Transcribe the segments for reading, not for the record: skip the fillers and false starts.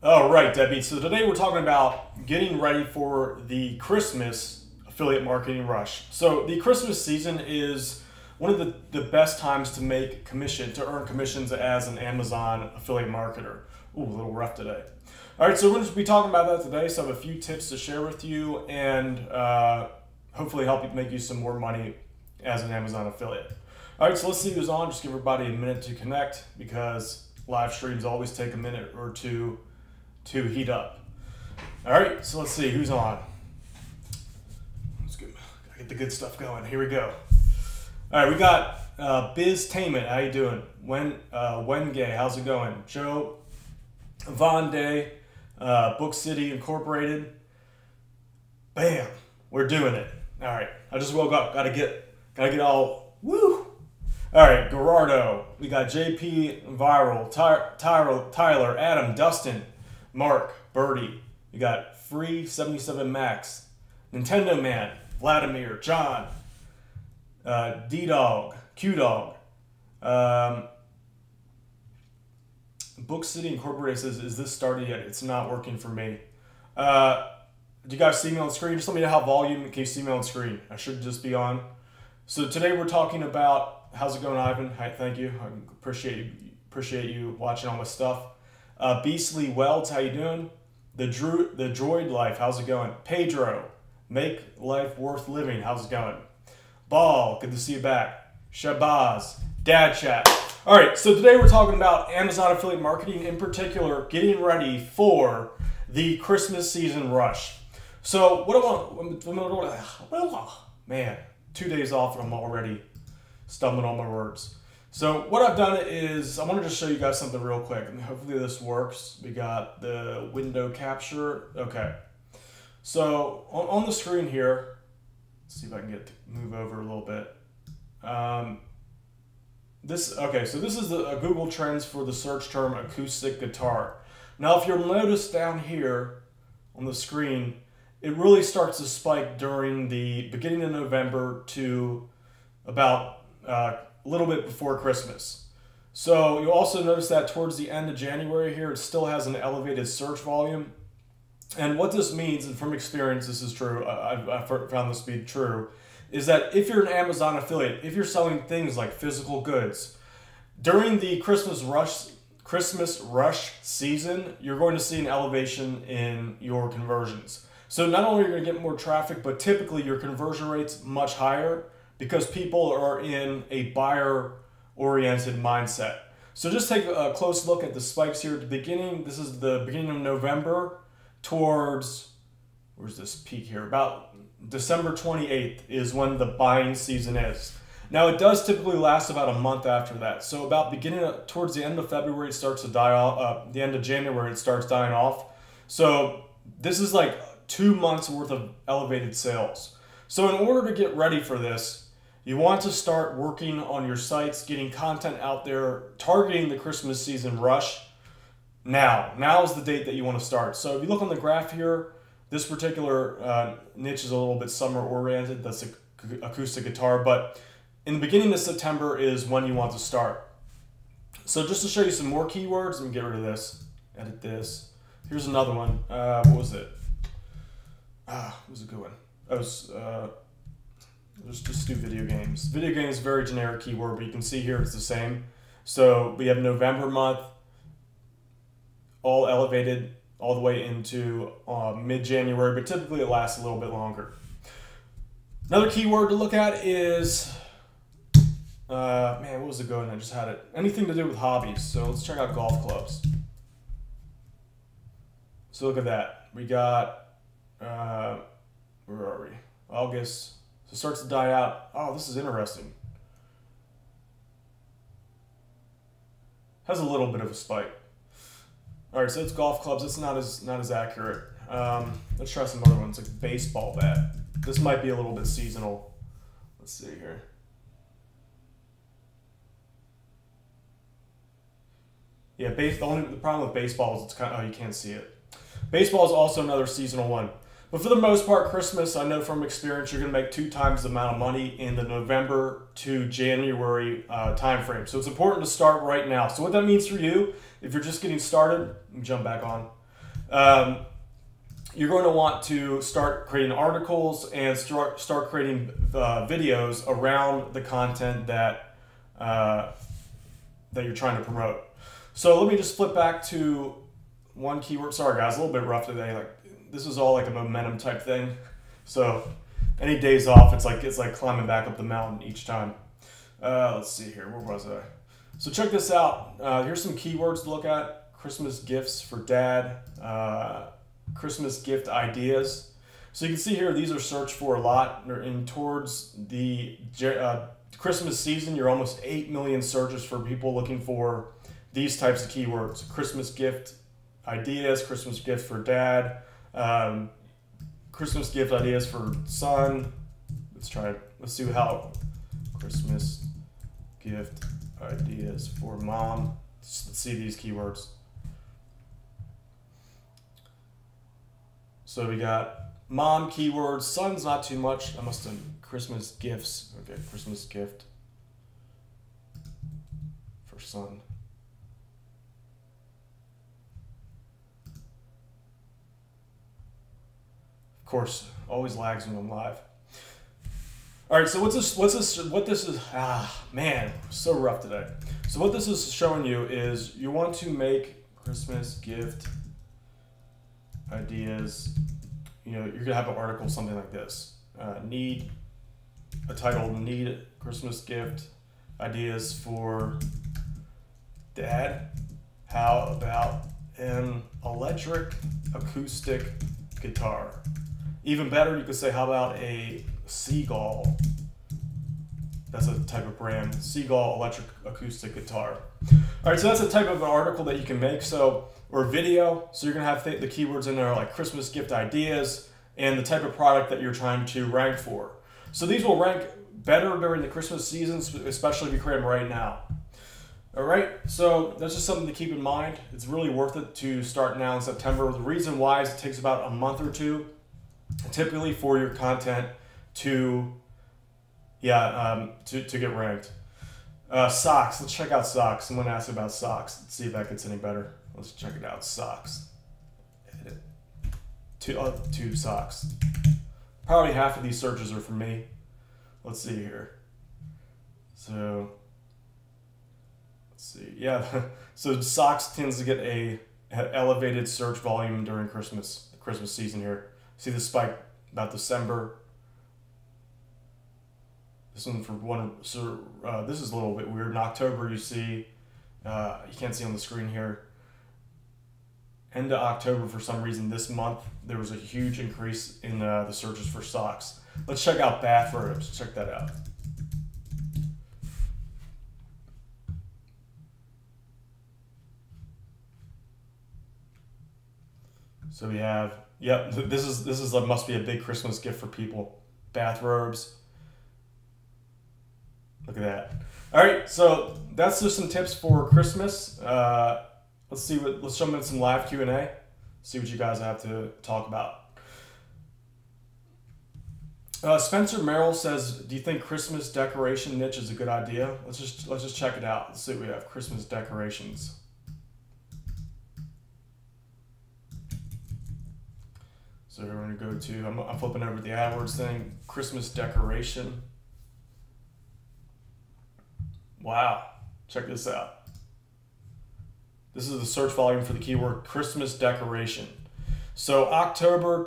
All right, Deadbeat. So today we're talking about getting ready for the Christmas affiliate marketing rush. So the Christmas season is one of the best times to earn commissions as an Amazon affiliate marketer. Ooh, a little rough today. All right, so we're going to be talking about that today. So I have a few tips to share with you and hopefully help you make you some more money as an Amazon affiliate. All right, so let's see who's on. Just give everybody a minute to connect because live streams always take a minute or two to heat up. All right, so let's see who's on. Let's gotta get the good stuff going. Here we go. All right, we got Biztainment. How you doing? Wengay, how's it going? Joe Von Day, Book City Incorporated. Bam, we're doing it. All right, I just woke up. Gotta get all woo. All right, Gerardo. We got JP Viral, Tyler, Adam, Dustin, Mark, Birdie. We got Free 77 Max, Nintendo Man, Vladimir, John, D-Dog, Q-Dog. Book City Incorporated says, is this started yet? It's not working for me. Do you guys see me on the screen? Just let me know how volume can you see me on the screen. I should just be on. So today we're talking about, how's it going, Ivan? Hi, thank you. I appreciate you watching all my stuff. Beastly Welds, how you doing? The Droid Life, how's it going? Pedro, Make Life Worth Living, how's it going? Ball, good to see you back. Shabazz, Dad Chat. All right, so today we're talking about Amazon affiliate marketing, in particular, getting ready for the Christmas season rush. So what I want, man, 2 days off and I'm already stumbling on my words. So what I've done is I want to just show you guys something real quick, and hopefully this works. We got the window capture. Okay. So on the screen here, let's see if I can get to move over a little bit. So this is the Google Trends for the search term acoustic guitar. Now, if you'll notice down here on the screen, it really starts to spike during the beginning of November to about a little bit before Christmas. So you'll also notice that towards the end of January here, it still has an elevated search volume. And what this means, and from experience this is true, I've found this to be true, is that if you're an Amazon affiliate, if you're selling things like physical goods, during the Christmas rush season, you're going to see an elevation in your conversions. So not only are you going to get more traffic, but typically your conversion rate's much higher because people are in a buyer-oriented mindset. So just take a close look at the spikes here at the beginning. This is the beginning of November towards, where's this peak here? About December 28th is when the buying season is. Now it does typically last about a month after that. So about towards the end of February, it starts to die off. The end of January, it starts dying off. So this is like 2 months worth of elevated sales. So in order to get ready for this, you want to start working on your sites, getting content out there, targeting the Christmas season rush now. Now is the date that you want to start. So if you look on the graph here, this particular niche is a little bit summer oriented. That's acoustic guitar, but in the beginning of September is when you want to start. So just to show you some more keywords, let me get rid of this, edit this. Here's another one. What was it? It was a good one. Let's just do video games. Video games, very generic keyword, but you can see here it's the same. So we have November month, all elevated all the way into mid-January, but typically it lasts a little bit longer. Another keyword to look at is, man, what was it going? I just had it. Anything to do with hobbies. So let's check out golf clubs. So look at that. We got, where are we? August. So it starts to die out. Oh, this is interesting. Has a little bit of a spike. All right, so it's golf clubs. It's not as accurate. Let's try some other ones like baseball bat. This might be a little bit seasonal. Let's see here. Yeah, the problem with baseball is it's kind of, you can't see it. Baseball is also another seasonal one. But for the most part, Christmas, I know from experience, you're going to make 2 times the amount of money in the November to January time frame. So it's important to start right now. So what that means for you, if you're just getting started, jump back on. You're going to want to start creating articles and start creating videos around the content that that you're trying to promote. So let me just flip back to one keyword. Sorry guys, a little bit rough today. Like this is all like a momentum type thing. So any days off, it's like climbing back up the mountain each time. Let's see here. Where was I? So check this out. Here's some keywords to look at. Christmas gifts for dad. Christmas gift ideas. So you can see here, these are searched for a lot. And towards the Christmas season, you're almost 8 million searches for people looking for these types of keywords. Christmas gift ideas, Christmas gift for dad, Christmas gift ideas for son. Let's see how Christmas gift ideas for mom. Let's see these keywords. So we got mom keywords, son's not too much. I must have Christmas gifts. Okay, Christmas gift for son. Of course, always lags when I'm live. All right, so what this is, man, so rough today. So what this is showing you is you want to make Christmas gift ideas. You know, you're gonna have an article, something like this. Need Christmas gift ideas for dad. How about an electric acoustic guitar? Even better, you could say, how about a Seagull? That's a type of brand. Seagull electric acoustic guitar. All right, so that's a type of an article that you can make. Or video. So you're gonna have the keywords in there like Christmas gift ideas and the type of product that you're trying to rank for. So these will rank better during the Christmas season, especially if you create them right now. All right, so that's just something to keep in mind. It's really worth it to start now in September. The reason why is it takes about a month or two, typically, for your content to get ranked. Socks. Let's check out socks. Someone asked about socks. Let's see if that gets any better. Let's check it out. Socks. Edit. Two socks. Probably half of these searches are for me. Let's see here. So let's see. Yeah. So socks tends to get a elevated search volume during the Christmas season here. See the spike about December. This one for one. So this is a little bit weird. In October, you see. You can't see on the screen here. End of October, for some reason, this month, there was a huge increase in the searches for socks. Let's check out bathrobes. Check that out. So we have, yep, this is must be a big Christmas gift for people. Bathrobes. Look at that. All right, so that's just some tips for Christmas. Let's jump into some live Q&A. See what you guys have to talk about. Spencer Merrill says, "Do you think Christmas decoration niche is a good idea?" Let's just check it out. Let's see what we have. Christmas decorations. So we're going to go to. I'm flipping over the AdWords thing. Christmas decoration. Wow. Check this out. This is the search volume for the keyword Christmas decoration. So October,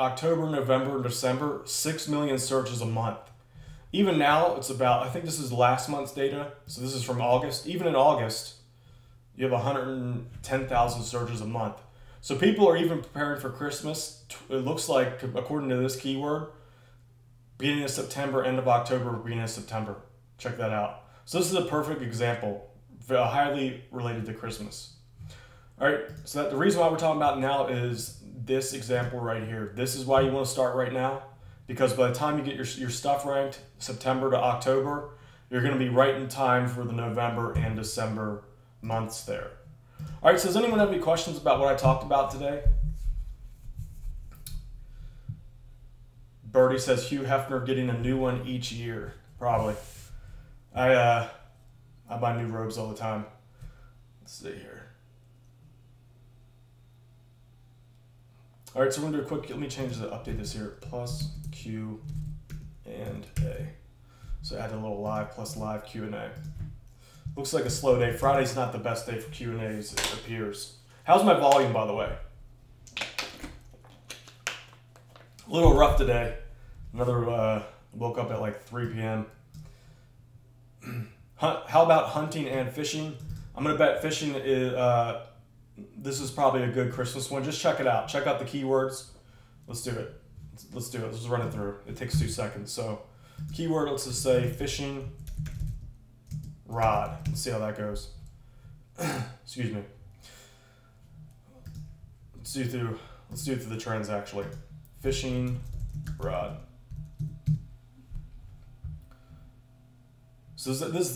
November, and December, 6 million searches a month. Even now, it's about, I think this is last month's data, so this is from August. Even in August, you have 110,000 searches a month. So people are even preparing for Christmas. It looks like, according to this keyword, beginning of September, end of October, beginning of September. Check that out. So this is a perfect example, highly related to Christmas. All right, so the reason why we're talking about now is this example right here. This is why you want to start right now, because by the time you get your stuff ranked, September to October, you're going to be right in time for the November and December months there. All right, so does anyone have any questions about what I talked about today? Birdie says Hugh Hefner getting a new one each year. Probably. I buy new robes all the time. Let's see here. All right, so we're gonna do a quick, let me update this here, plus Q and A. So add a little live plus live Q&A. Looks like a slow day. Friday's not the best day for Q&As, it appears. How's my volume, by the way? A little rough today. Woke up at like 3 p.m. How about hunting and fishing? I'm gonna bet fishing is, this is probably a good Christmas one. Just check it out. Check out the keywords. Let's do it. Let's do it. Let's just run it through. It takes 2 seconds. So keyword, let's just say fishing rod. Let's see how that goes. Excuse me. Let's do it through the trends actually. Fishing rod. So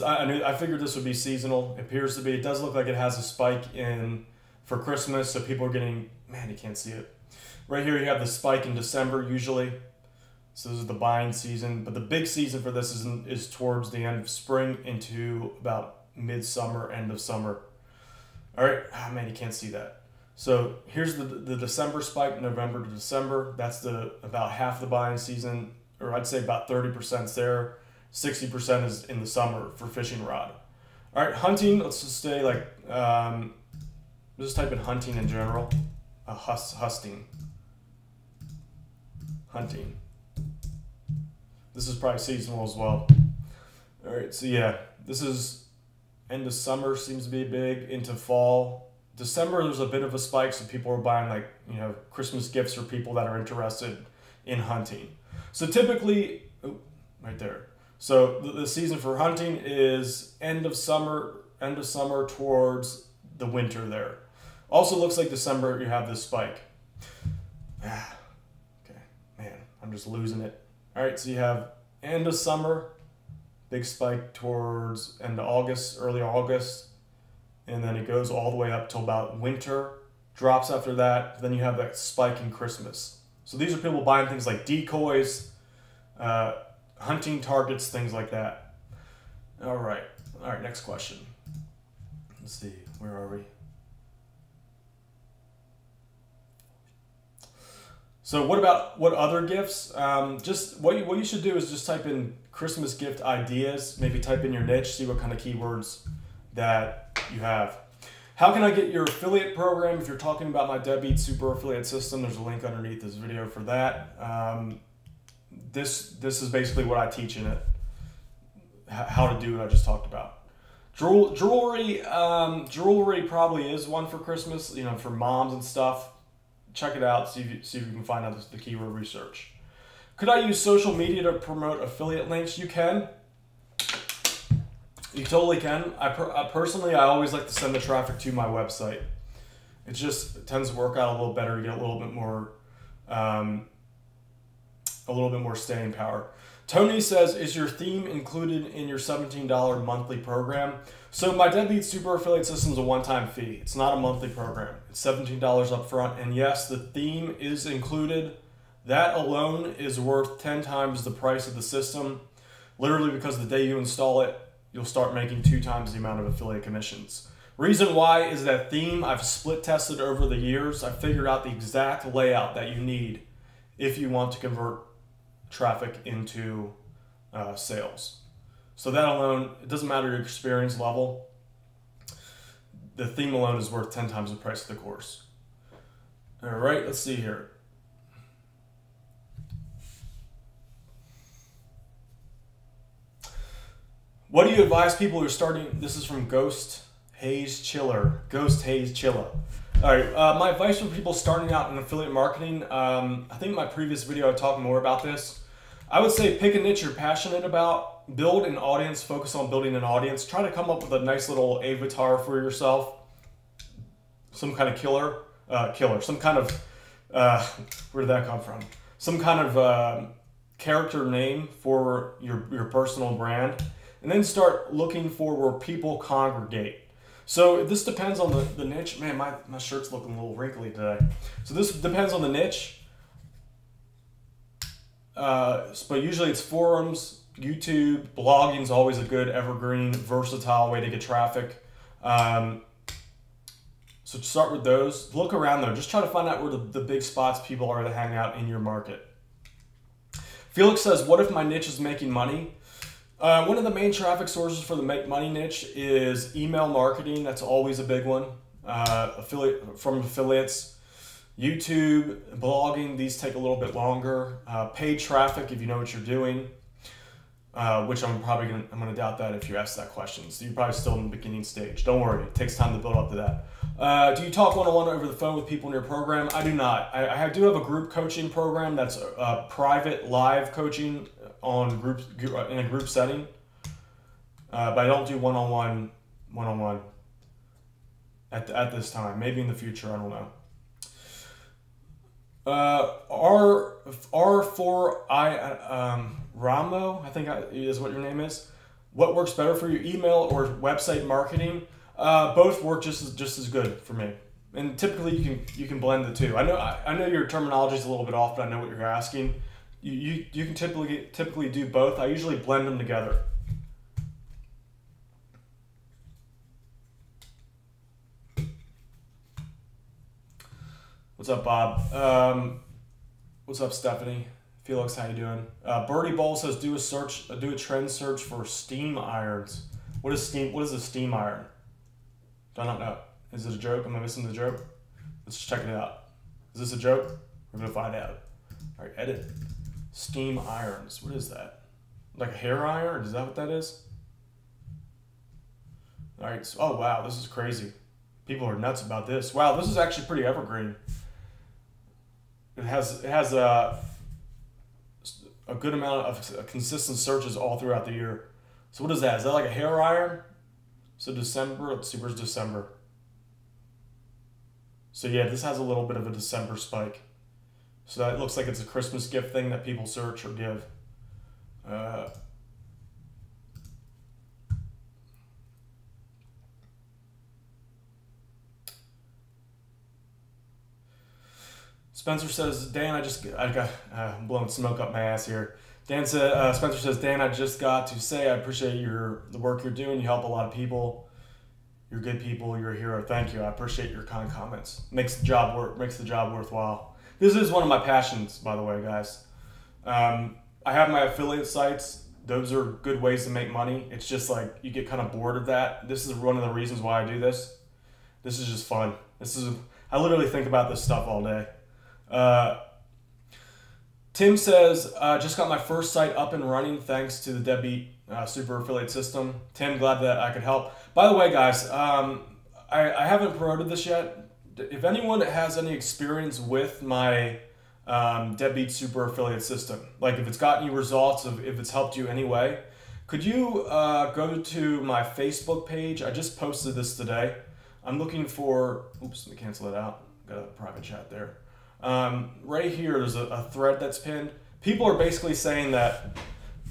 I figured this would be seasonal. It appears to be. It does look like it has a spike for Christmas, so people are getting, man, you can't see it. Right here you have the spike in December usually. So this is the buying season, but the big season for this is towards the end of spring into about midsummer, end of summer. All right, man, you can't see that. So here's the December spike, November to December. That's about half the buying season, or I'd say about 30% is there. 60% is in the summer for fishing rod. All right, hunting, let's just say like, just type in hunting in general. Hunting. This is probably seasonal as well. All right, so yeah, this is end of summer, seems to be big, into fall. December, there's a bit of a spike, so people are buying like, Christmas gifts for people that are interested in hunting. So typically, right there. So the season for hunting is end of summer towards the winter there. Also looks like December, you have this spike. Okay, man, I'm just losing it. All right, so you have end of summer, big spike towards end of August, early August, and then it goes all the way up till about winter, drops after that, then you have that spike in Christmas. So these are people buying things like decoys, hunting targets, things like that. All right, next question. Let's see, where are we? So what other gifts? Just what you should do is just type in Christmas gift ideas, maybe type in your niche, see what kind of keywords that you have. How can I get your affiliate program? If you're talking about my Deadbeat Super Affiliate System, there's a link underneath this video for that. This is basically what I teach in it, how to do what I just talked about. Jewelry probably is one for Christmas, for moms and stuff. Check it out, see if you can find out the keyword research. Could I use social media to promote affiliate links? You can. You totally can. Personally, I always like to send the traffic to my website. It tends to work out a little better. You get a little bit more staying power. Tony says, is your theme included in your $17 monthly program? So my Deadbeat Super Affiliate System is a one-time fee. It's not a monthly program. It's $17 up front. And yes, the theme is included. That alone is worth 10 times the price of the system. Literally because the day you install it, you'll start making 2 times the amount of affiliate commissions. Reason why is that theme I've split tested over the years. I figured out the exact layout that you need if you want to convert traffic into sales. So that alone, it doesn't matter your experience level. The theme alone is worth 10 times the price of the course. All right, let's see here. What do you advise people who are starting? This is from Ghost Haze Chiller. All right, my advice for people starting out in affiliate marketing, I think in my previous video I talked more about this. I would say pick a niche you're passionate about, build an audience, focus on building an audience, try to come up with a nice little avatar for yourself, some kind of some kind of, where did that come from? Some kind of character name for your personal brand, and then start looking for where people congregate. So this depends on the niche. Man, my shirt's looking a little wrinkly today. So this depends on the niche. But usually it's forums, YouTube, blogging is always a good evergreen, versatile way to get traffic. So start with those. Look around though. Just try to find out where the big spots people are that hang out in your market. Felix says, what if my niche is making money? One of the main traffic sources for the make money niche is email marketing. That's always a big one. Affiliates. YouTube, blogging, these take a little bit longer. Paid traffic, if you know what you're doing, which I'm gonna doubt that if you ask that question. So you're probably still in the beginning stage. Don't worry, it takes time to build up to that. Do you talk one-on-one over the phone with people in your program? I do not. I do have a group coaching program that's private live coaching on groups in a group setting, but I don't do one-on-one at this time. Maybe in the future, I don't know. R4I Ramo, I think is what your name is. What works better for you, email or website marketing? Both work just as good for me. And typically you can blend the two. I know your terminology is a little bit off, but I know what you're asking. You can typically do both. I usually blend them together. What's up, Bob? What's up, Stephanie? Felix, how you doing? Birdie Bowl says do a trend search for steam irons. What is a steam iron? I don't know. Is it a joke? Am I missing the joke? Let's check it out. Is this a joke? We're gonna find out. All right, edit. Steam irons. What is that? Like a hair iron? Is that what that is? All right. So, oh wow, this is crazy. People are nuts about this. Wow, this is actually pretty evergreen. It has a good amount of consistent searches all throughout the year. So what is that? Is that like a hair iron? So December, let's see, where's December? So yeah, this has a little bit of a December spike. So that looks like it's a Christmas gift thing that people search or give. Spencer says, Dan, I'm blowing smoke up my ass here. Spencer says, Dan, I just got to say I appreciate the work you're doing. You help a lot of people. You're good people. You're a hero. Thank you. I appreciate your kind comments. Makes the job worthwhile. This is one of my passions, by the way, guys. I have my affiliate sites. Those are good ways to make money. It's just like you get kind of bored of that. This is one of the reasons why I do this. This is just fun. I literally think about this stuff all day. Tim says, just got my first site up and running thanks to the Deadbeat Super Affiliate System. Tim, glad that I could help. By the way, guys, I haven't promoted this yet. If anyone has any experience with my Deadbeat Super Affiliate System, like if it's gotten you results, if it's helped you anyway, could you go to my Facebook page? I just posted this today. I'm looking for, oops, let me cancel it out. Got a private chat there. Right here, there's a thread that's pinned. People are basically saying that,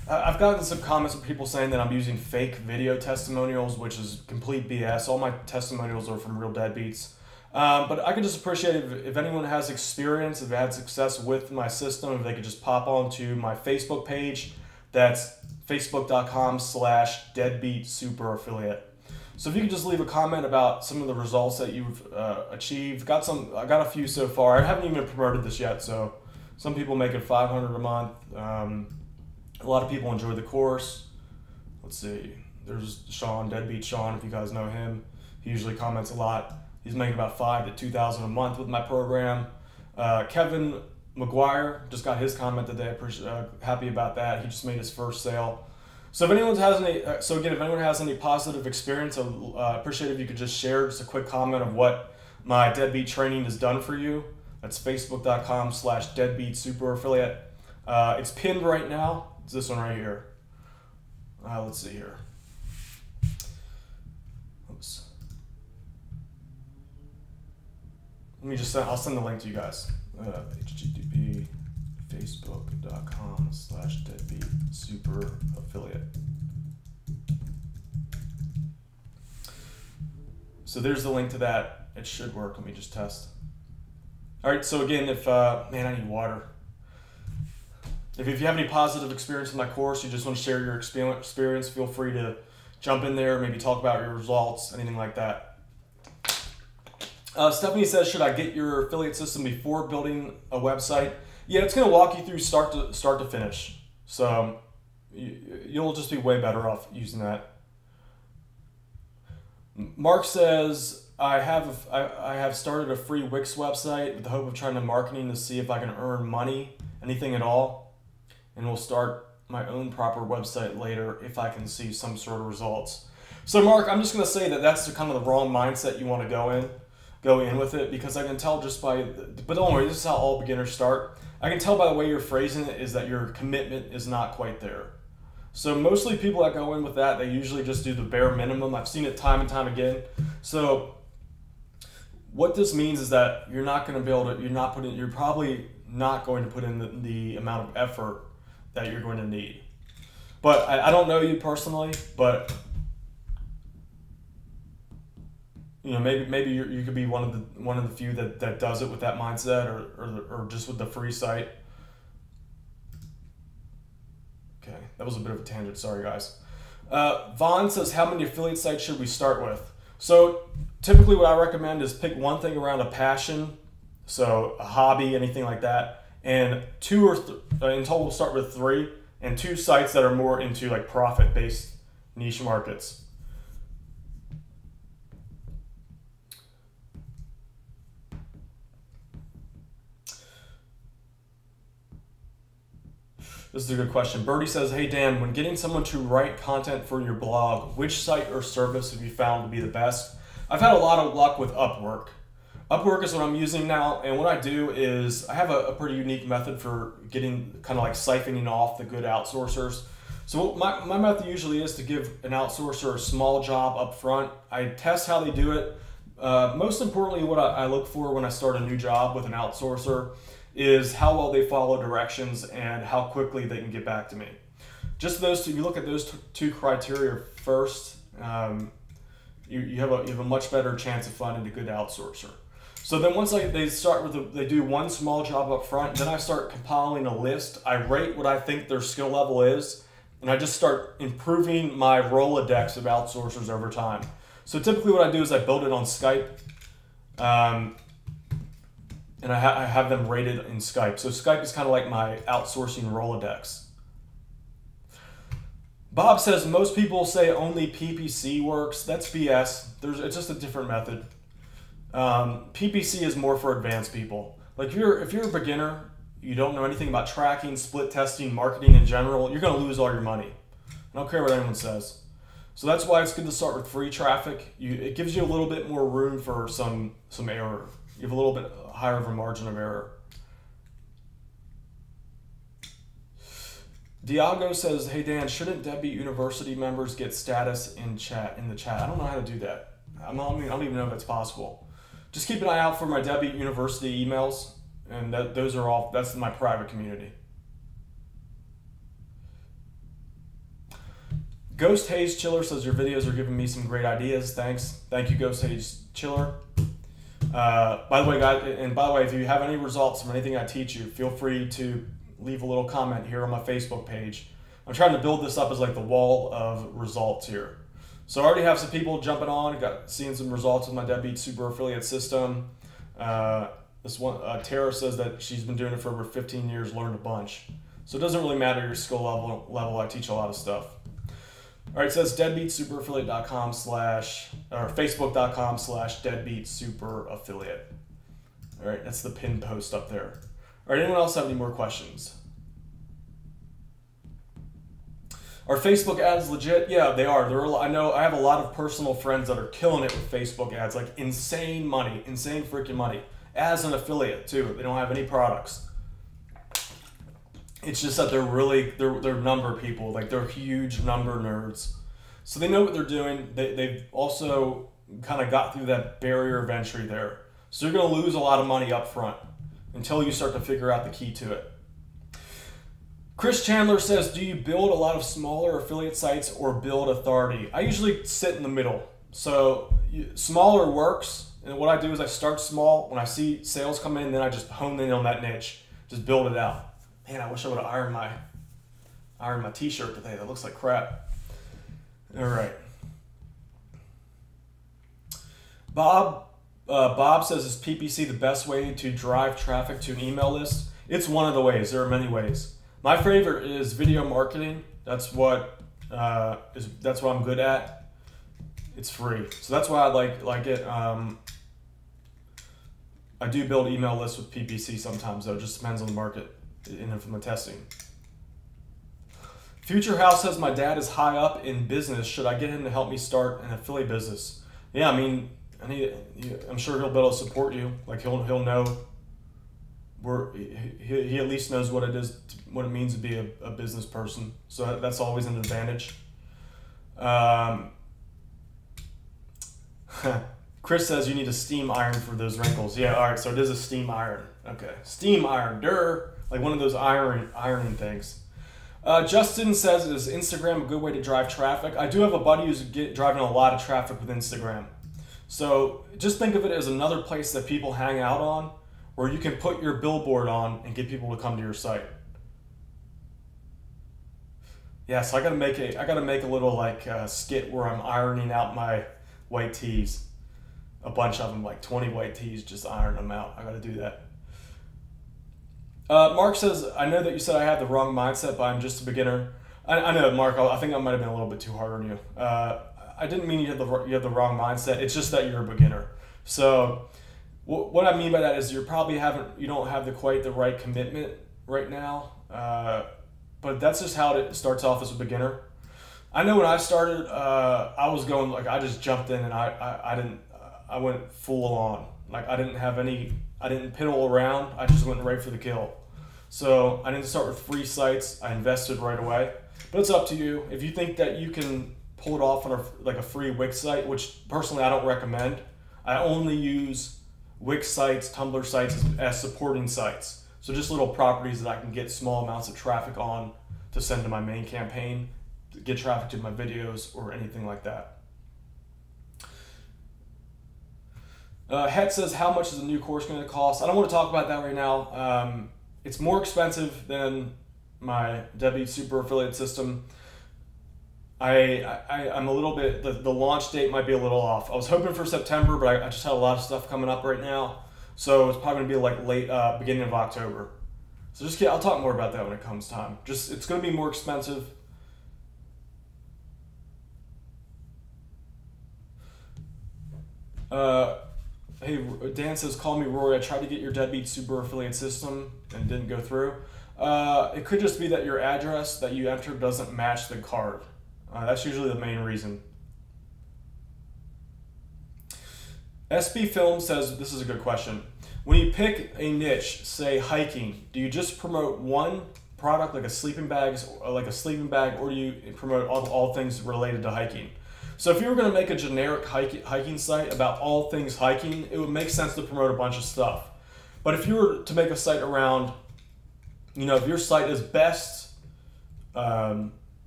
I've gotten some comments from people saying that I'm using fake video testimonials, which is complete BS. All my testimonials are from real deadbeats. But I could just appreciate if anyone has experience, if they had success with my system, if they could just pop onto my Facebook page. That's facebook.com/deadbeatSuperAffiliate. So if you could just leave a comment about some of the results that you've achieved. I got a few so far. I haven't even promoted this yet, so some people make it $500 a month. A lot of people enjoy the course. Let's see. There's Sean, Deadbeat Sean, if you guys know him. He usually comments a lot. He's making about $5,000 to $2,000 a month with my program. Kevin McGuire just got his comment today. Happy about that. He just made his first sale. So if anyone has any positive experience, I'd appreciate if you could just share just a quick comment of what my Deadbeat training has done for you. That's facebook.com/deadbeatSuperAffiliate. It's pinned right now. It's this one right here. Let's see here. Oops. I'll send the link to you guys. http facebook.com/deadbeatSuperAffiliate. So there's the link to that. It should work. Let me just test. All right. So again, man, I need water. If you have any positive experience in my course, you just want to share your experience, feel free to jump in there, maybe talk about your results, anything like that. Stephanie says, should I get your affiliate system before building a website? Yeah, it's going to walk you through start to finish. So you'll just be way better off using that. Mark says, I have started a free Wix website with the hope of trying to marketing to see if I can earn money, anything at all, and will start my own proper website later if I can see some sort of results. So Mark, I'm just going to say that that's the kind of the wrong mindset you want to go in with it, because I can tell just by, but don't worry, this is how all beginners start. I can tell by the way you're phrasing it is that your commitment is not quite there. So mostly people that go in with that, they usually just do the bare minimum. I've seen it time and time again. So what this means is that you're not going to be able to, you're probably not going to put in the amount of effort that you're going to need. But I don't know you personally, but you know, maybe you could be one of the few that does it with that mindset, or just with the free site. Okay, that was a bit of a tangent. Sorry, guys. Vaughn says, how many affiliate sites should we start with? So typically what I recommend is pick one thing around a passion, so a hobby, anything like that, and two or in total we'll start with 3, and 2 sites that are more into like profit-based niche markets. This is a good question. Birdie says, hey Dan, when getting someone to write content for your blog, which site or service have you found to be the best? I've had a lot of luck with Upwork. Upwork is what I'm using now, and what I do is I have a pretty unique method for getting kind of like siphoning off the good outsourcers. So my method usually is to give an outsourcer a small job up front. I test how they do it. Most importantly, what I look for when I start a new job with an outsourcer is how well they follow directions and how quickly they can get back to me. Just those two, if you look at those 2 criteria first, you have a much better chance of finding a good outsourcer. So then once they do one small job up front, then I start compiling a list. I rate what I think their skill level is, and I just start improving my Rolodex of outsourcers over time. So typically what I do is I build it on Skype, and I have them rated in Skype. So Skype is kind of like my outsourcing Rolodex. Bob says, most people say only PPC works. That's BS. It's just a different method. PPC is more for advanced people. Like if you're a beginner, you don't know anything about tracking, split testing, marketing in general, you're going to lose all your money. I don't care what anyone says. So that's why it's good to start with free traffic. It gives you a little bit more room for some error. You have a little bit higher of a margin of error. Diago says, hey Dan, shouldn't Deadbeat University members get status in the chat? I don't know how to do that. I don't even know if that's possible. Just keep an eye out for my Deadbeat University emails, and that's my private community. Ghost Haze Chiller says, your videos are giving me some great ideas. Thanks. Thank you, Ghost Haze Chiller. By the way, guys, if you have any results from anything I teach you, feel free to leave a little comment here on my Facebook page. I'm trying to build this up as like the wall of results here. So I already have some people jumping on, seeing some results with my Deadbeat Super Affiliate System. This one, Tara says that she's been doing it for over 15 years, learned a bunch. So it doesn't really matter your skill level. I teach a lot of stuff. All right, it says deadbeatsuperaffiliate.com or facebook.com/deadbeatsuperaffiliate. All right, that's the pinned post up there. All right, anyone else have any more questions? Are Facebook ads legit? Yeah, they are. I know I have a lot of personal friends that are killing it with Facebook ads, like insane money, insane freaking money. As an affiliate too, they don't have any products. It's just that they're number people, like they're huge number nerds. So they know what they're doing. They've also kind of got through that barrier of entry there. So you're going to lose a lot of money up front until you start to figure out the key to it. Chris Chandler says, do you build a lot of smaller affiliate sites or build authority? I usually sit in the middle. So smaller works. And what I do is I start small. When I see sales come in, then I just hone in on that niche. Just build it out. Man, I wish I would have ironed my t-shirt today. That looks like crap. All right. Bob Bob says, is PPC the best way to drive traffic to an email list? It's one of the ways. There are many ways. My favorite is video marketing. That's what that's what I'm good at. It's free, so that's why I like it. I do build email lists with PPC sometimes, though. It just depends on the market and from the testing. Future House says, my dad is high up in business. Should I get him to help me start an affiliate business? Yeah, I mean, I'm sure he'll be able to support you. Like he'll know where he at least knows what it is, what it means to be a business person. So that's always an advantage. Chris says you need a steam iron for those wrinkles. Yeah, all right. So it is a steam iron. Okay, steam iron, like one of those ironing things. Justin says, is Instagram a good way to drive traffic? I do have a buddy who's driving a lot of traffic with Instagram. So just think of it as another place that people hang out on, where you can put your billboard on and get people to come to your site. Yeah, so I gotta make a little like skit where I'm ironing out my white tees, a bunch of them, like 20 white tees, just iron them out. I gotta do that. Mark says, I know that you said I had the wrong mindset, but I'm just a beginner. I know, Mark, I think I might have been a little bit too hard on you. I didn't mean you have the wrong mindset. It's just that you're a beginner. So what I mean by that is you don't have quite the right commitment right now. But that's just how it starts off as a beginner. I know when I started, I was going, like, I just jumped in and I went full on. Like I didn't piddle around. I just went right for the kill. So I didn't start with free sites. I invested right away. But it's up to you. If you think that you can pull it off on a free Wix site, which personally I don't recommend. I only use Wix sites, Tumblr sites as supporting sites. So just little properties that I can get small amounts of traffic on to send to my main campaign, to get traffic to my videos or anything like that. Het says, how much is the new course going to cost? I don't want to talk about that right now. It's more expensive than my Deadbeat Super affiliate system. I'm a little bit, the launch date might be a little off. I was hoping for September, but I just had a lot of stuff coming up right now. So it's probably going to be like late, beginning of October. So I'll talk more about that when it comes time. It's going to be more expensive. Hey, Dan says, call me Rory. I tried to get your Deadbeat Super affiliate system and didn't go through. It could just be that your address that you entered doesn't match the card. That's usually the main reason. SB Film says, this is a good question. When you pick a niche, say hiking, do you just promote one product like a sleeping bag, or do you promote all things related to hiking? So if you were going to make a generic hiking site about all things hiking, it would make sense to promote a bunch of stuff. But if you were to make a site around, if your site is best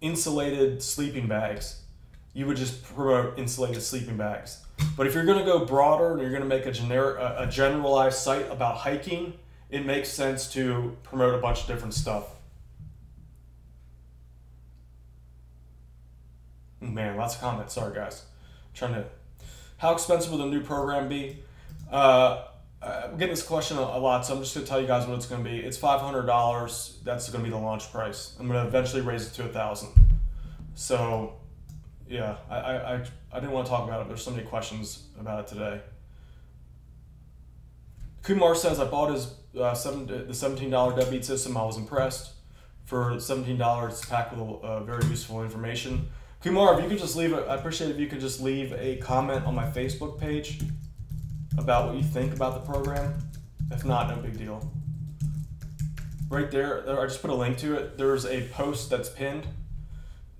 insulated sleeping bags, you would just promote insulated sleeping bags. But if you're going to go broader and you're going to make a generalized site about hiking, it makes sense to promote a bunch of different stuff. Man, lots of comments. Sorry, guys. How expensive will the new program be? I'm getting this question a lot, so I'm just going to tell you guys what it's going to be. It's $500. That's going to be the launch price. I'm going to eventually raise it to $1,000. So, yeah, I didn't want to talk about it, but there's so many questions about it today. Kumar says, I bought the $17 Deadbeat System. I was impressed. For $17, it's packed with very useful information. Kumar, if you could just I'd appreciate if you could just leave a comment on my Facebook page about what you think about the program. If not, no big deal. Right there, I just put a link to it. There's a post that's pinned.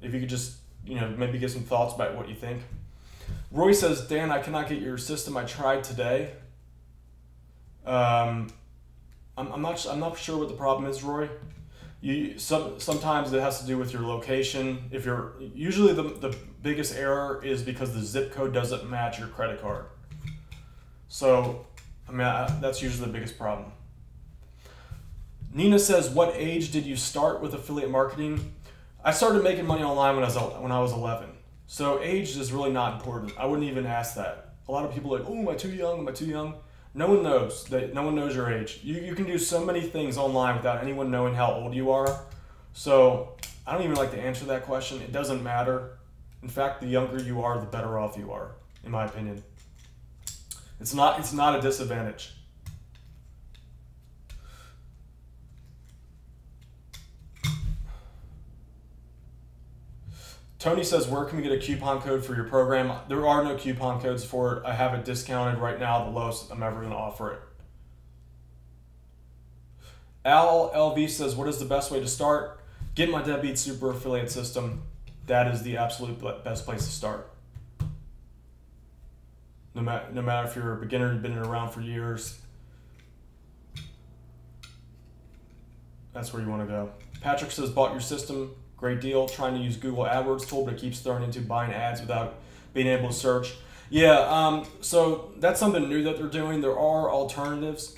If you could just, maybe get some thoughts about what you think. Roy says, Dan, I cannot get your system. I tried today. I'm not sure what the problem is, Roy. Sometimes it has to do with your location. Usually the biggest error is because the zip code doesn't match your credit card. So, that's usually the biggest problem. Nina says, what age did you start with affiliate marketing? I started making money online when I was 11. So age is really not important. I wouldn't even ask that. a lot of people are like, oh, am I too young? Am I too young? No one knows. No one knows your age. You can do so many things online without anyone knowing how old you are. So I don't even like to answer that question. It doesn't matter. In fact, the younger you are, the better off you are, in my opinion. It's not a disadvantage. Tony says, where can we get a coupon code for your program? There are no coupon codes for it. I have it discounted right now, the lowest I'm ever going to offer it. Al LV says, what is the best way to start? Get my Deadbeat Super affiliate system. That is the absolute best place to start. No matter if you're a beginner, you've been around for years, that's where you want to go. Patrick says, bought your system. Great deal. Trying to use Google AdWords tool, but it keeps throwing into buying ads without being able to search. Yeah, so that's something new that they're doing. There are alternatives.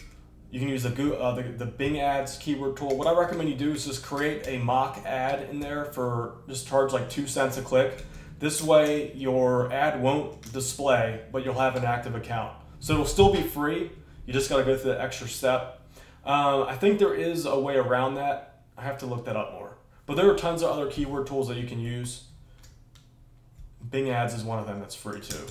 You can use the Bing Ads keyword tool. What I recommend you do is just create a mock ad in there for just charge like 2 cents a click. This way your ad won't display, but you'll have an active account. So it'll still be free. You just got to go through the extra step. I think there is a way around that. I have to look that up more. But there are tons of other keyword tools that you can use. Bing Ads is one of them that's free too.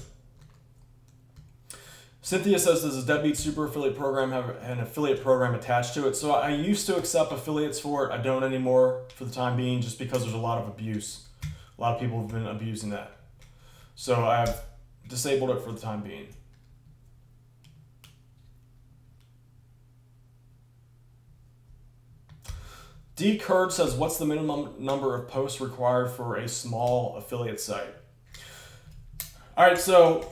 Cynthia says, does the Deadbeat Super Affiliate Program have an affiliate program attached to it? So I used to accept affiliates for it. I don't anymore for the time being, just because there's a lot of abuse. A lot of people have been abusing that. So I've disabled it for the time being. D. Curd says, what's the minimum number of posts required for a small affiliate site? All right, so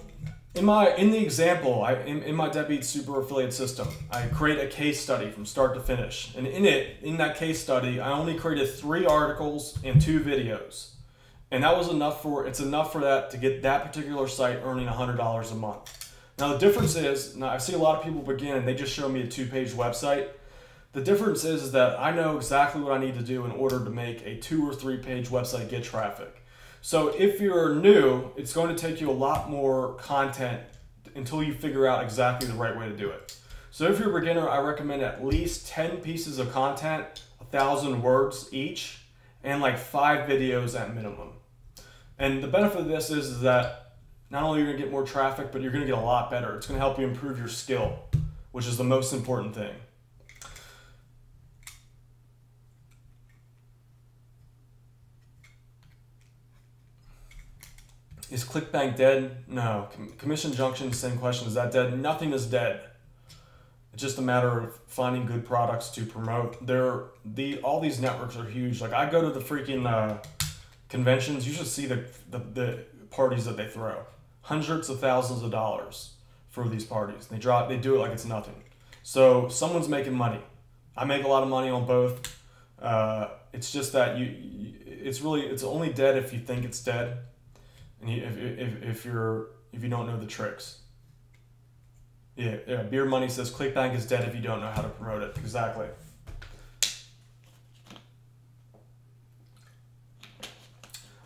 in the example, in my Deadbeat Super Affiliate System, I create a case study from start to finish. And in that case study, I only created 3 articles and 2 videos. And that was enough it's enough for that to get that particular site earning $100 a month. Now the difference is, I see a lot of people begin and they just show me a 2-page website. The difference is that I know exactly what I need to do in order to make a 2 or 3-page website get traffic. So if you're new, it's going to take you a lot more content until you figure out exactly the right way to do it. So if you're a beginner, I recommend at least 10 pieces of content, 1,000 words each, and like 5 videos at minimum. And the benefit of this is that not only are you going to get more traffic, but you're going to get a lot better. It's going to help you improve your skill, which is the most important thing. Is ClickBank dead? No. Commission Junction, same question. Is that dead? Nothing is dead. It's just a matter of finding good products to promote. All these networks are huge. Like I go to the freaking conventions. You should see the parties that they throw. Hundreds of thousands of dollars for these parties. They do it like it's nothing. So someone's making money. I make a lot of money on both. It's just that it's only dead if you think it's dead. And if you don't know the tricks. Yeah, Beer Money says ClickBank is dead if you don't know how to promote it. Exactly.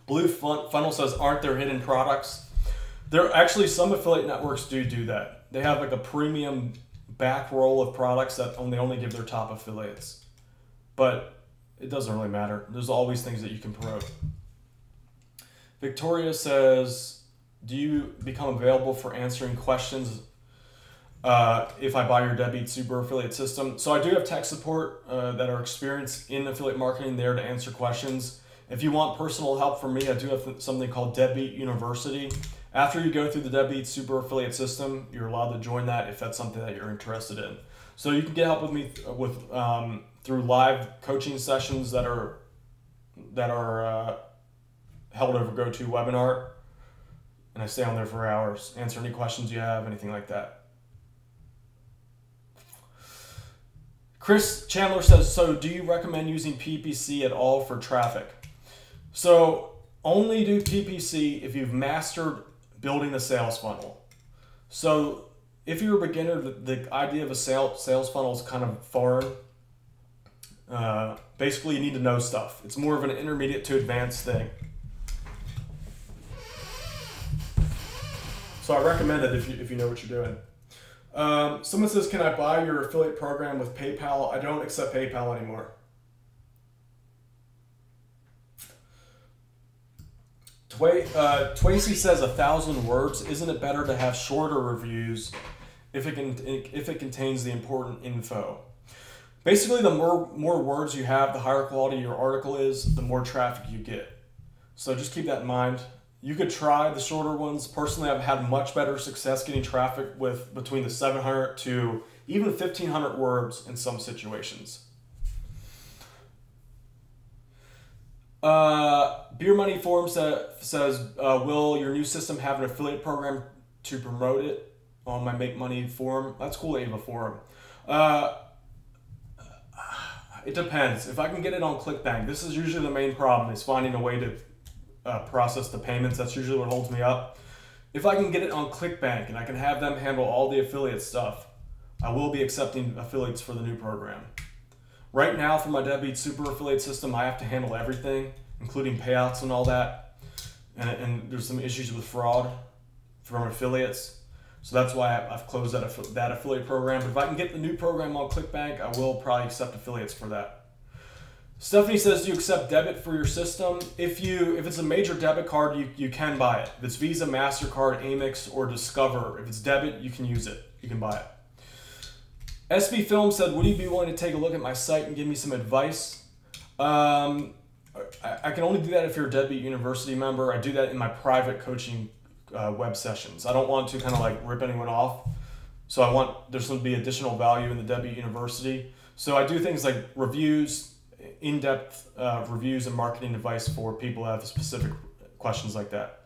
Blue Funnel says, aren't there hidden products? There actually, some affiliate networks do that. They have like a premium back roll of products that they only give their top affiliates. But it doesn't really matter. There's always things that you can promote. Victoria says, do you become available for answering questions if I buy your Deadbeat Super Affiliate System? So I do have tech support that are experienced in affiliate marketing there to answer questions. If you want personal help from me, I do have something called Deadbeat University. After you go through the Deadbeat Super Affiliate System, you're allowed to join that if that's something that you're interested in. So you can get help with me through live coaching sessions that are held over GoToWebinar, and I stay on there for hours, answer any questions you have, anything like that. Chris Chandler says, so do you recommend using PPC at all for traffic? So only do PPC if you've mastered building a sales funnel. So if you're a beginner, the idea of a sales funnel is kind of foreign. Basically, you need to know stuff. It's more of an intermediate to advanced thing. So I recommend it if you know what you're doing. Someone says, can I buy your affiliate program with PayPal? I don't accept PayPal anymore. Twacy says 1,000 words. Isn't it better to have shorter reviews if it contains the important info? Basically, the more words you have, the higher quality your article is, the more traffic you get. So just keep that in mind. You could try the shorter ones. Personally, I've had much better success getting traffic with between the 700 to even 1,500 words in some situations. Beer Money Forum says, will your new system have an affiliate program to promote it on my Make Money forum? That's cool that you have a forum. It depends. If I can get it on ClickBank, this is usually the main problem, is finding a way to process the payments. That's usually what holds me up. If I can get it on ClickBank and I can have them handle all the affiliate stuff, I will be accepting affiliates for the new program. Right now, for my Deadbeat Super Affiliate system, I have to handle everything, including payouts and all that. And there's some issues with fraud from affiliates. So that's why I've closed that affiliate program. But if I can get the new program on ClickBank, I will probably accept affiliates for that. Stephanie says, do you accept debit for your system? If it's a major debit card, you can buy it. If it's Visa, MasterCard, Amex, or Discover, if it's debit, you can use it. You can buy it. SB Film said, would you be willing to take a look at my site and give me some advice? I can only do that if you're a Deadbeat University member. I do that in my private coaching web sessions. I don't want to kind of like rip anyone off. So there's going to be additional value in the Deadbeat University. So I do things like reviews, in-depth reviews and marketing advice for people who have specific questions like that.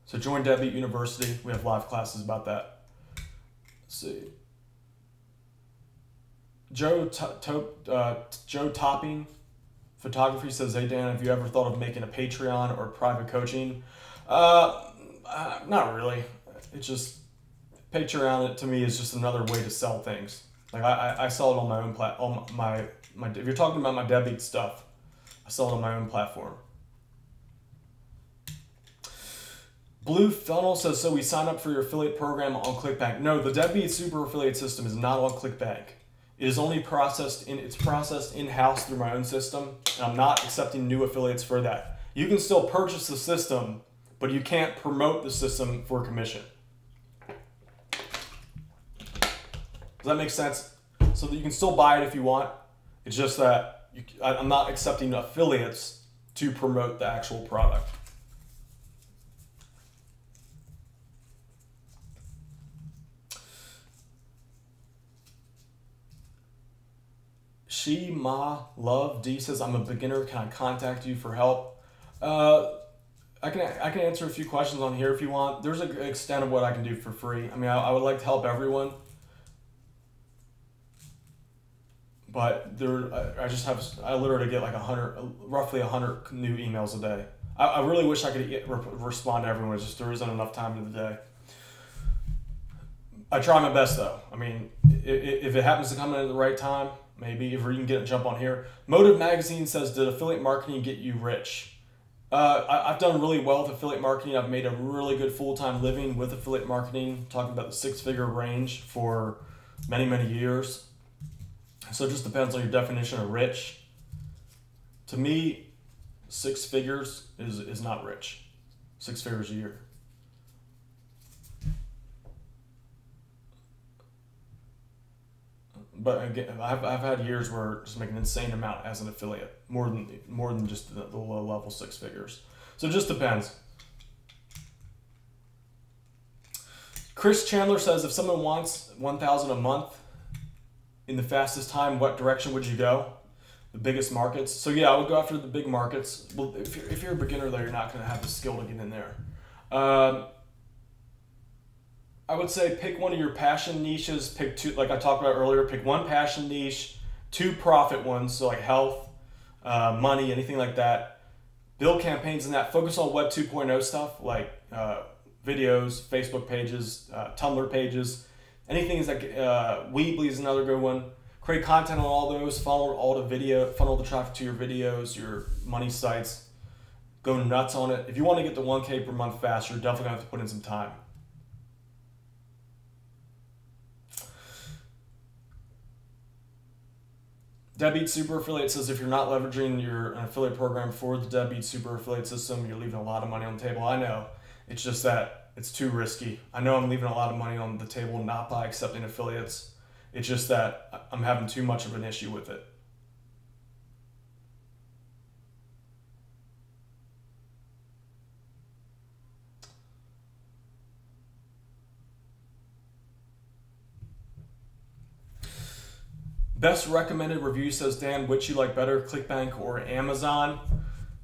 So join Deadbeat University. We have live classes about that. Let's see. Joe Topping Photography says, hey Dan, have you ever thought of making a Patreon or private coaching? Not really. It's just, Patreon to me is just another way to sell things. Like I sell it on my own if you're talking about my Deadbeat stuff, I sell it on my own platform. Blue Funnel says, so we sign up for your affiliate program on ClickBank. No, the Deadbeat Super Affiliate system is not on ClickBank. It is only processed in-house through my own system, and I'm not accepting new affiliates for that. You can still purchase the system, but you can't promote the system for commission. Does that make sense? So that you can still buy it if you want. It's just that I'm not accepting affiliates to promote the actual product. She Ma Love D says, I'm a beginner. Can I contact you for help? I can answer a few questions on here if you want. There's an extent of what I can do for free. I mean, I would like to help everyone, but I literally get like roughly 100 new emails a day. I really wish I could respond to everyone. It's just there isn't enough time in the day. I try my best though. I mean, if it happens to come in at the right time, maybe if you can get a jump on here. Motive Magazine says, did affiliate marketing get you rich? I've done really well with affiliate marketing. I've made a really good full-time living with affiliate marketing, talking about the six-figure range for many, many years. So it just depends on your definition of rich. To me, 6 figures is not rich. 6 figures a year. But again, I've had years where just make an insane amount as an affiliate, more than just the low level 6 figures. So it just depends. Chris Chandler says, if someone wants $1,000 a month in the fastest time, what direction would you go? The biggest markets. So yeah, I would go after the big markets. Well, if you're a beginner though, you're not going to have the skill to get in there. I would say pick one of your passion niches, pick 2, like I talked about earlier, pick 1 passion niche, 2 profit ones, so like health, money, anything like that. Build campaigns in that. Focus on Web 2.0 stuff like videos, Facebook pages, Tumblr pages. Anything is like Weebly is another good one. Create content on all those, funnel the traffic to your videos, your money sites. go nuts on it. If you want to get to 1K per month fast, you're definitely going to have to put in some time. Deadbeat Super Affiliate says if you're not leveraging your affiliate program for the Deadbeat Super Affiliate system, you're leaving a lot of money on the table. I know. It's just that it's too risky. I know I'm leaving a lot of money on the table not by accepting affiliates. It's just that I'm having too much of an issue with it. Best recommended review, says Dan, which you like better, Clickbank or Amazon?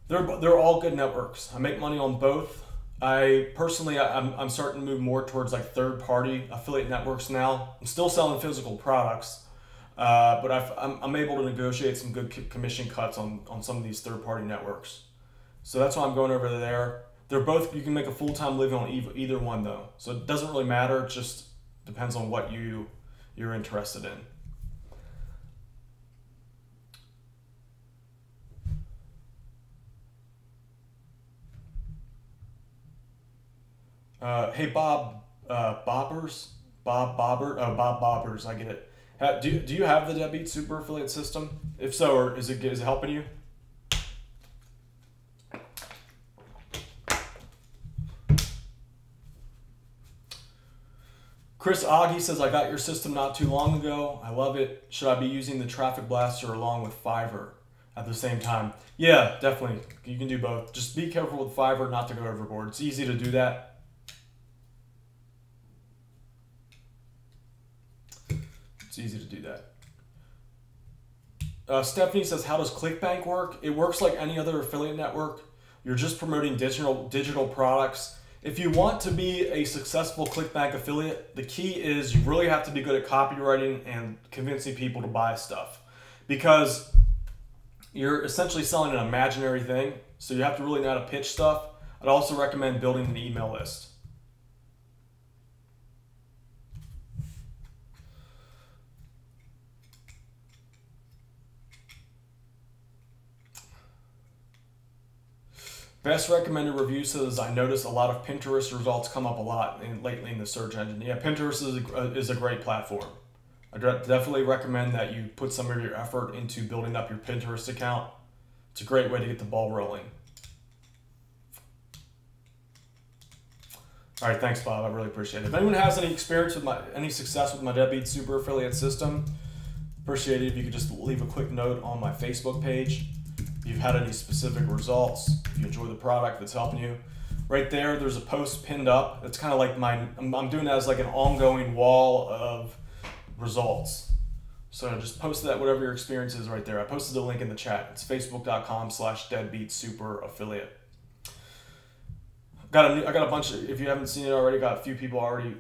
They're all good networks. I make money on both. I'm starting to move more towards like third-party affiliate networks now. I'm still selling physical products, but I'm able to negotiate some good commission cuts on some of these third-party networks. So that's why I'm going over there. They're both, you can make a full-time living on either one though. So it doesn't really matter. It just depends on what you're interested in. Hey Bob Bobbers, Bob Bobbers, I get it. Do you have the Deadbeat Super Affiliate system? If so, or is it helping you? Chris Augie says, I got your system not too long ago. I love it. Should I be using the Traffic Blaster along with Fiverr at the same time? Yeah, definitely. You can do both. Just be careful with Fiverr not to go overboard. It's easy to do that. It's easy to do that. Stephanie says, how does Clickbank work? It works like any other affiliate network. You're just promoting digital products. If you want to be a successful Clickbank affiliate, the key is you really have to be good at copywriting and convincing people to buy stuff, because you're essentially selling an imaginary thing. So you have to really know how to pitch stuff. I'd also recommend building an email list. Best recommended review says, I notice a lot of Pinterest results come up a lot lately in the search engine. Yeah, Pinterest is a great platform. I definitely recommend that you put some of your effort into building up your Pinterest account. It's a great way to get the ball rolling. All right, thanks, Bob. I really appreciate it. If anyone has any experience with any success with my Deadbeat Super Affiliate system, appreciate it if you could just leave a quick note on my Facebook page. If you've had any specific results, if you enjoy the product that's helping you. Right there, there's a post pinned up. It's kind of like I'm doing that as like an ongoing wall of results. So just post that, whatever your experience is right there. I posted the link in the chat. It's facebook.com/deadbeatsuperaffiliate. I got a bunch of, if you haven't seen it already, got a few people already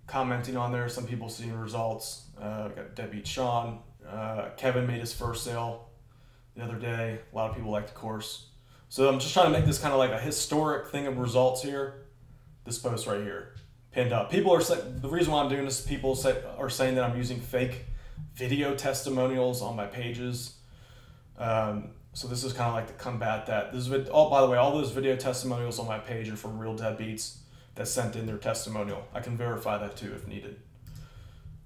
commenting on there. Some people seeing results. Got Deadbeat Sean. Kevin made his first sale the other day. A lot of people like the course. So I'm just trying to make this kind of like a historic thing of results here. This post right here, pinned up. People are saying, the reason why I'm doing this, people are saying that I'm using fake video testimonials on my pages. So this is kind of like to combat that. This is, by the way, all those video testimonials on my page are from real deadbeats that sent in their testimonial. I can verify that too if needed.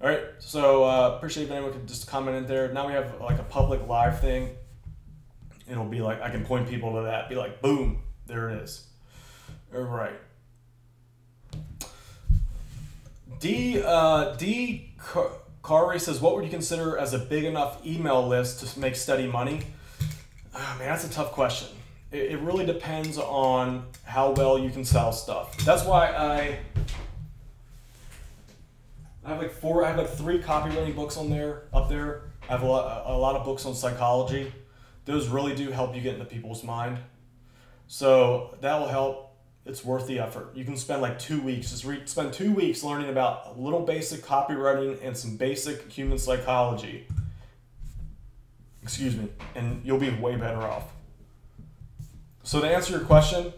All right, so appreciate if anyone could just comment in there. Now we have like a public live thing. It'll be like, I can point people to that, be like, boom, there it is. All right. D. Kari says, what would you consider as a big enough email list to make steady money? Oh, man, that's a tough question. It really depends on how well you can sell stuff. That's why I have like 3 copywriting books up there. I have a lot of books on psychology. Those really do help you get into people's mind. So that will help. It's worth the effort. You can spend like 2 weeks. Just spend 2 weeks learning about a little basic copywriting and some basic human psychology. Excuse me. And you'll be way better off. So to answer your question,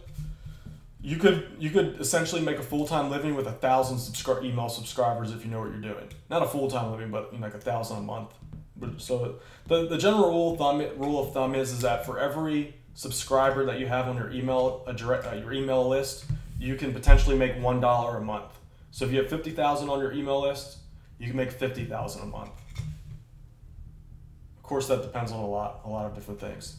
you could essentially make a full-time living with 1,000 email subscribers if you know what you're doing. Not a full-time living, but like 1,000 a month. So the general rule of thumb is that for every subscriber that you have on your email list, you can potentially make $1 a month. So if you have 50,000 on your email list, you can make 50,000 a month. Of course, that depends on a lot of different things.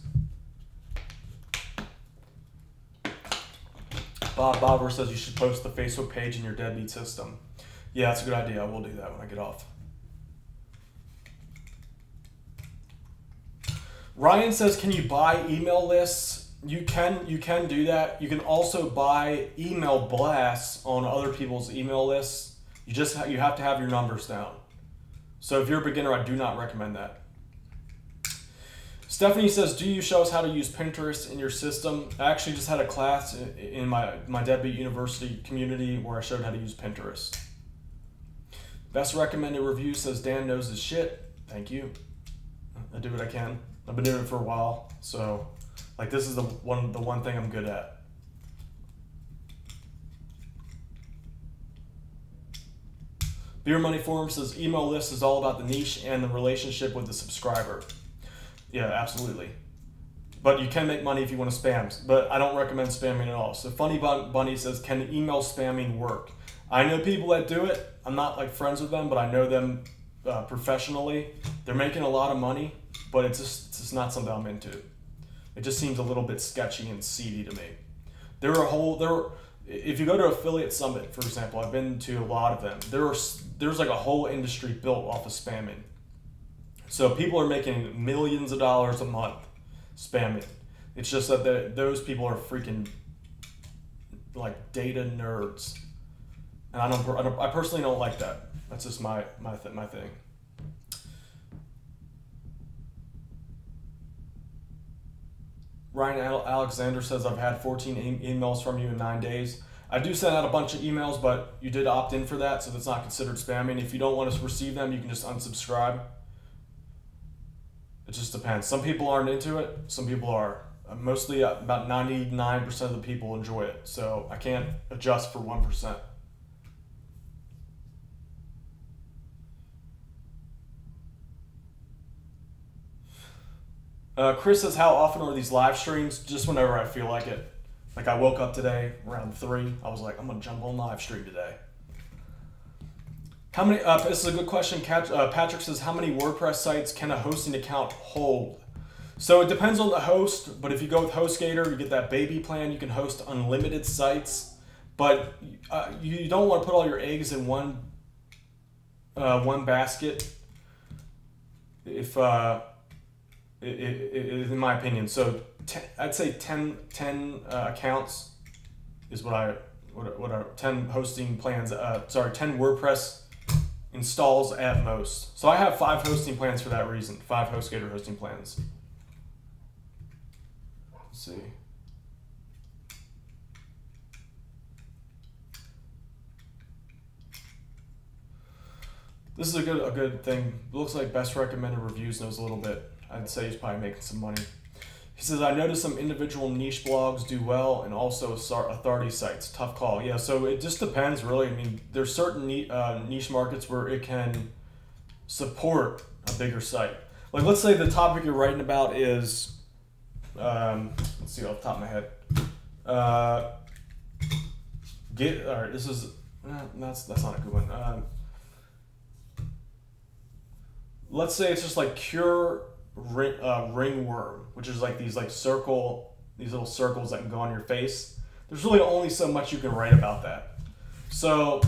Bob Bobber says you should post the Facebook page in your Deadbeat System. Yeah, that's a good idea. I will do that when I get off. Ryan says, can you buy email lists? You can do that. You can also buy email blasts on other people's email lists. You have to have your numbers down. So if you're a beginner, I do not recommend that. Stephanie says, do you show us how to use Pinterest in your system? I actually just had a class in my Deadbeat University community where I showed how to use Pinterest. Best recommended review says Dan knows his shit. Thank you. I do what I can. I've been doing it for a while, so like this is the one thing I'm good at. Beer Money Forum says email list is all about the niche and the relationship with the subscriber. Yeah, absolutely. But you can make money if you want to spam, but I don't recommend spamming at all. So Funny Bunny says, can email spamming work? I know people that do it. I'm not like friends with them, but I know them professionally. They're making a lot of money, but it's just not something I'm into. It just seems a little bit sketchy and seedy to me. If you go to Affiliate Summit, for example, I've been to a lot of them. There's like a whole industry built off of spamming. So people are making millions of dollars a month spamming. It's just that those people are freaking like data nerds, and I personally don't like that. That's just my thing. Ryan Alexander says, I've had 14 emails from you in 9 days. I do send out a bunch of emails, but you did opt in for that, so that's not considered spamming. If you don't want to receive them, you can just unsubscribe. It just depends. Some people aren't into it. Some people are. Mostly about 99% of the people enjoy it. So I can't adjust for 1%. Chris says, how often are these live streams? Just whenever I feel like it. Like I woke up today around 3. I was like, I'm going to jump on live stream today. How many? This is a good question. Patrick says, how many WordPress sites can a hosting account hold? So it depends on the host, but if you go with HostGator, you get that baby plan. You can host unlimited sites, but you don't want to put all your eggs in one basket. In my opinion, so I'd say 10 accounts is what are 10 hosting plans. 10 WordPress installs at most. So I have 5 hosting plans for that reason. 5 HostGator hosting plans. Let's see. This is a good thing. It looks like Best Recommended Reviews knows a little bit. I'd say he's probably making some money. He says, I noticed some individual niche blogs do well and also authority sites. Tough call. Yeah, so it just depends, really. I mean, there's certain niche markets where it can support a bigger site. Like, let's say the topic you're writing about is, let's see off the top of my head. All right, this is, that's not a good one. Let's say it's just like cure ringworm, which is like these little circles that can go on your face. There's really only so much you can write about that. So,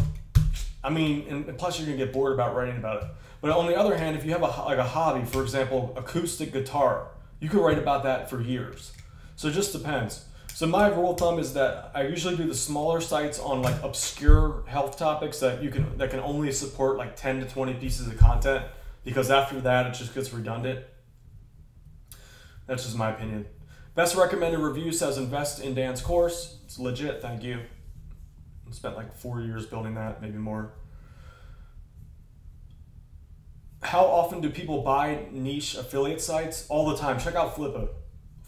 I mean, and plus you're gonna get bored about writing about it. But on the other hand, if you have a hobby, for example, acoustic guitar, you can write about that for years. So it just depends. So my rule of thumb is that I usually do the smaller sites on like obscure health topics that can only support like 10 to 20 pieces of content, because after that it just gets redundant. That's just my opinion. Best recommended review says invest in Dan's course. It's legit, thank you. I spent like 4 years building that, maybe more. How often do people buy niche affiliate sites? All the time. Check out Flippa,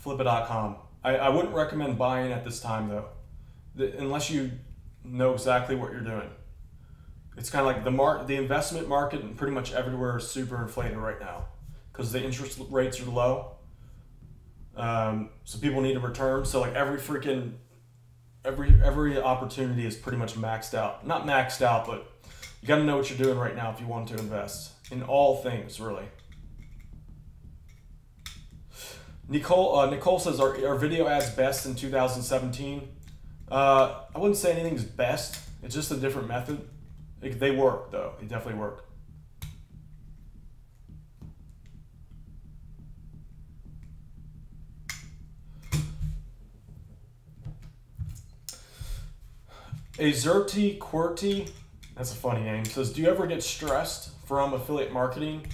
flippa.com. I wouldn't recommend buying at this time though, unless you know exactly what you're doing. It's kind of like the investment market and pretty much everywhere is super inflated right now because the interest rates are low. So people need to return. So like every opportunity is pretty much maxed out. Not maxed out, but you got to know what you're doing right now if you want to invest in all things, really. Nicole says, are video ads best in 2017? I wouldn't say anything's best. It's just a different method. They work, though. They definitely work. Azerty QWERTY, that's a funny name, says, do you ever get stressed from affiliate marketing?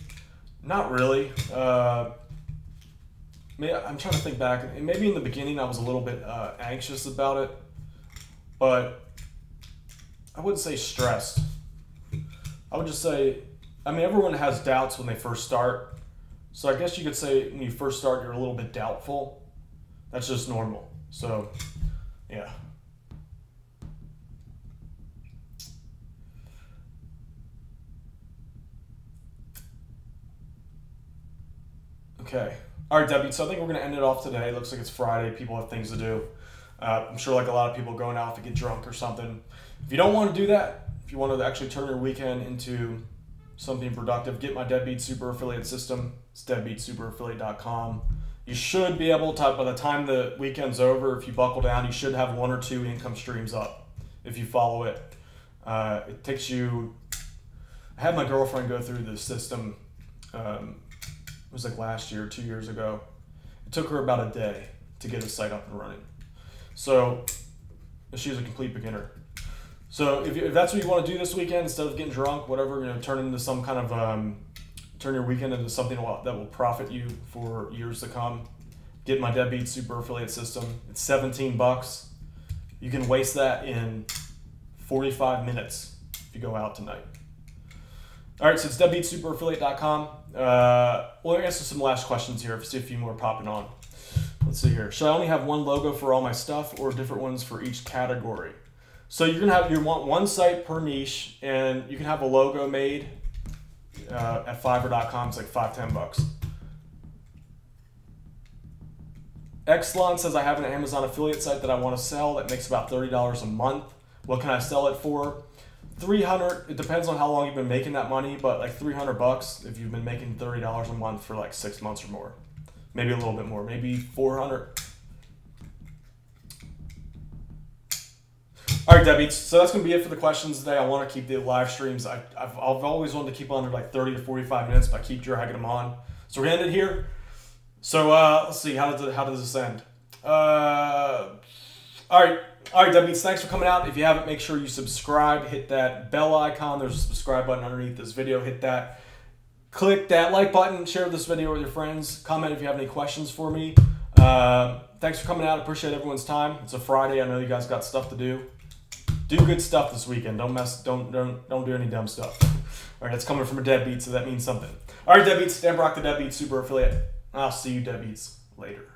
Not really. I'm trying to think back. Maybe in the beginning I was a little bit anxious about it, but I wouldn't say stressed. I would just say, I mean, everyone has doubts when they first start. So I guess you could say when you first start, you're a little bit doubtful. That's just normal. So, yeah. Okay. All right, Debbie, so I think we're going to end it off today. It looks like it's Friday. People have things to do. I'm sure like a lot of people going out to get drunk or something. If you don't want to do that, if you want to actually turn your weekend into something productive, get my Deadbeat Super Affiliate System. It's deadbeatsuperaffiliate.com. You should be able to, by the time the weekend's over, if you buckle down, you should have 1 or 2 income streams up if you follow it. It takes you... I had my girlfriend go through the system. It was like last year, 2 years ago. It took her about a day to get the site up and running. So she's a complete beginner. So if that's what you want to do this weekend, instead of getting drunk, whatever, turn into some kind of turn your weekend into something that will profit you for years to come. Get my Deadbeat Super Affiliate System. It's $17. You can waste that in 45 minutes if you go out tonight. All right, so it's deadbeatsuperaffiliate.com. We'll answer some last questions here. See a few more popping on. Let's see here. Should I only have one logo for all my stuff or different ones for each category? So you want one site per niche, and you can have a logo made at Fiverr.com. It's like $5-10. Exelon says, I have an Amazon affiliate site that I want to sell that makes about $30 a month. What can I sell it for? $300. It depends on how long you've been making that money, but like $300 if you've been making $30 a month for like 6 months or more. Maybe a little bit more. Maybe $400. All right, Debbie. So that's going to be it for the questions today. I want to keep the live streams. I've always wanted to keep under like 30 to 45 minutes, but I keep dragging them on. So we're going to end it here. So let's see. How does this end? All right, Deadbeats, thanks for coming out. If you haven't, make sure you subscribe. Hit that bell icon. There's a subscribe button underneath this video. Hit that. Click that like button. Share this video with your friends. Comment if you have any questions for me. Thanks for coming out. Appreciate everyone's time. It's a Friday. I know you guys got stuff to do. Do good stuff this weekend. Don't do any dumb stuff. All right, that's coming from a Deadbeat, so that means something. All right, Deadbeats. Dan Brock, the Deadbeat Super Affiliate. I'll see you, Deadbeats, later.